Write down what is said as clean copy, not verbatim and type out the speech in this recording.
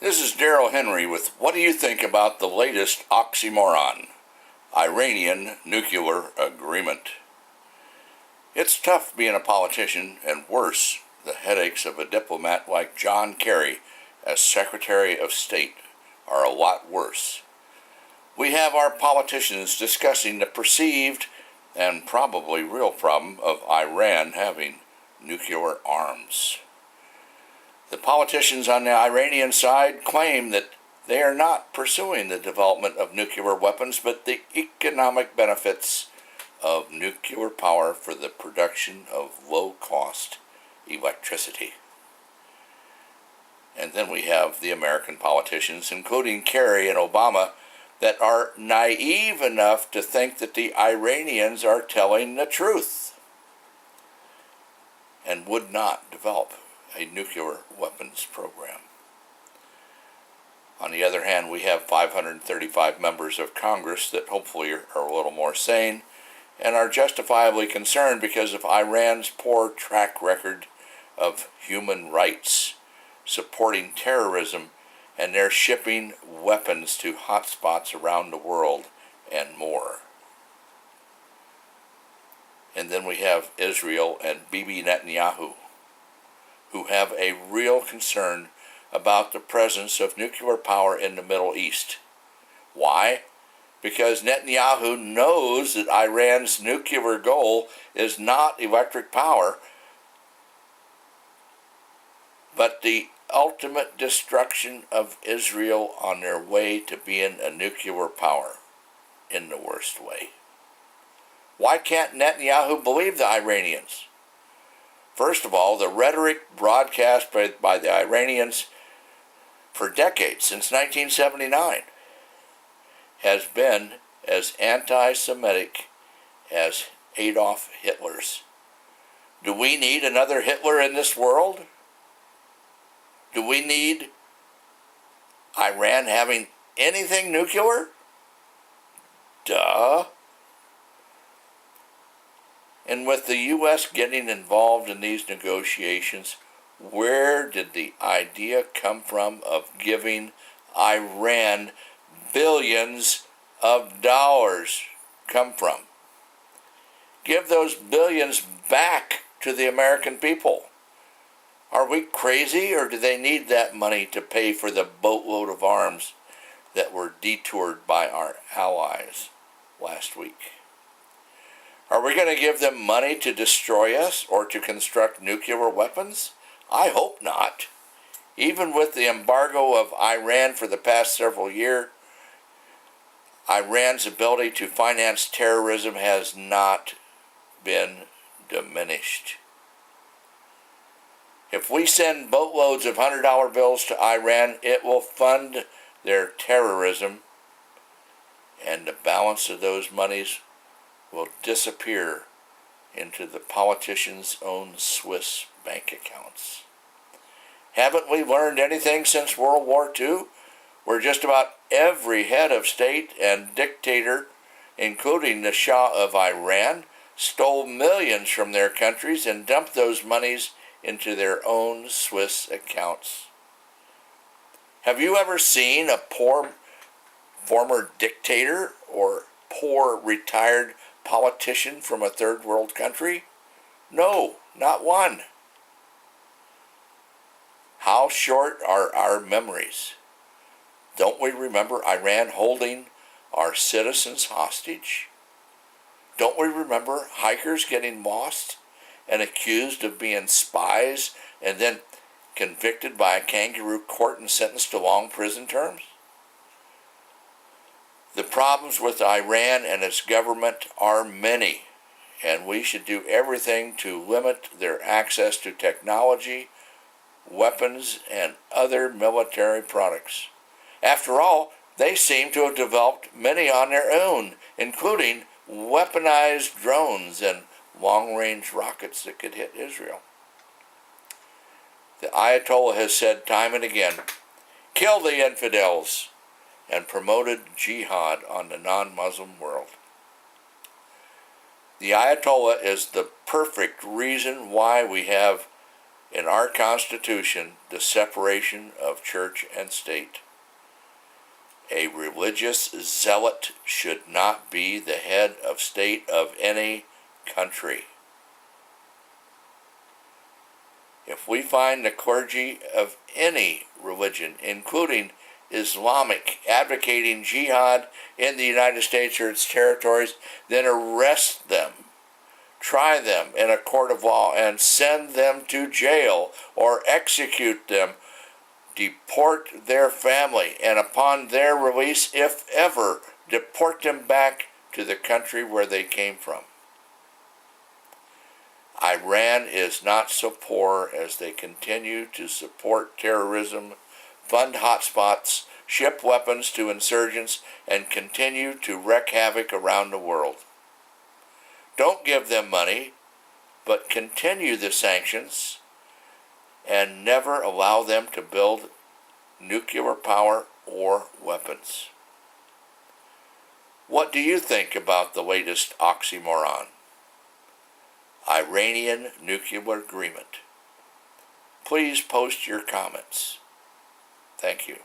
This is Darrell Henri with What Do You Think About the Latest Oxymoron? Iranian Nuclear Agreement. It's tough being a politician, and worse, the headaches of a diplomat like John Kerry as Secretary of State are a lot worse. We have our politicians discussing the perceived and probably real problem of Iran having nuclear arms. The politicians on the Iranian side claim that they are not pursuing the development of nuclear weapons, but the economic benefits of nuclear power for the production of low-cost electricity. And then we have the American politicians, including Kerry and Obama, that are naive enough to think that the Iranians are telling the truth and would not develop a nuclear weapons program. On the other hand, we have 535 members of Congress that hopefully are a little more sane and are justifiably concerned because of Iran's poor track record of human rights, supporting terrorism, and their shipping weapons to hotspots around the world, and more. And then we have Israel and Bibi Netanyahu, who have a real concern about the presence of nuclear power in the Middle East. Why? Because Netanyahu knows that Iran's nuclear goal is not electric power, but the ultimate destruction of Israel on their way to being a nuclear power in the worst way. Why can't Netanyahu believe the Iranians? First of all, the rhetoric broadcast by the Iranians for decades, since 1979, has been as anti-Semitic as Adolf Hitler's. Do we need another Hitler in this world? Do we need Iran having anything nuclear? Duh. And with the U.S. getting involved in these negotiations, where did the idea come from of giving Iran billions of dollars come from? Give those billions back to the American people. Are we crazy, or do they need that money to pay for the boatload of arms that were detoured by our allies last week? Are we going to give them money to destroy us or to construct nuclear weapons? I hope not. Even with the embargo of Iran for the past several years, Iran's ability to finance terrorism has not been diminished. If we send boatloads of $100 bills to Iran, it will fund their terrorism, and the balance of those monies will disappear into the politicians' own Swiss bank accounts. Haven't we learned anything since World War II, where just about every head of state and dictator, including the Shah of Iran, stole millions from their countries and dumped those monies into their own Swiss accounts? Have you ever seen a poor former dictator or poor retired politician from a third world country? No, not one. How short are our memories? Don't we remember Iran holding our citizens hostage? Don't we remember hikers getting lost and accused of being spies and then convicted by a kangaroo court and sentenced to long prison terms? The problems with Iran and its government are many, and we should do everything to limit their access to technology, weapons, and other military products. After all, they seem to have developed many on their own, including weaponized drones and long-range rockets that could hit Israel. The Ayatollah has said time and again, kill the infidels, and promoted jihad on the non-Muslim world. The Ayatollah is the perfect reason why we have in our Constitution the separation of church and state. A religious zealot should not be the head of state of any country. If we find the clergy of any religion, including Islamic, advocating jihad in the United States or its territories, then arrest them, try them in a court of law, and send them to jail or execute them. Deport their family, and upon their release, if ever, deport them back to the country where they came from. Iran is not so poor as they continue to support terrorism, fund hotspots, ship weapons to insurgents, and continue to wreak havoc around the world. Don't give them money, but continue the sanctions and never allow them to build nuclear power or weapons. What do you think about the latest oxymoron? Iranian Nuclear Agreement. Please post your comments. Thank you.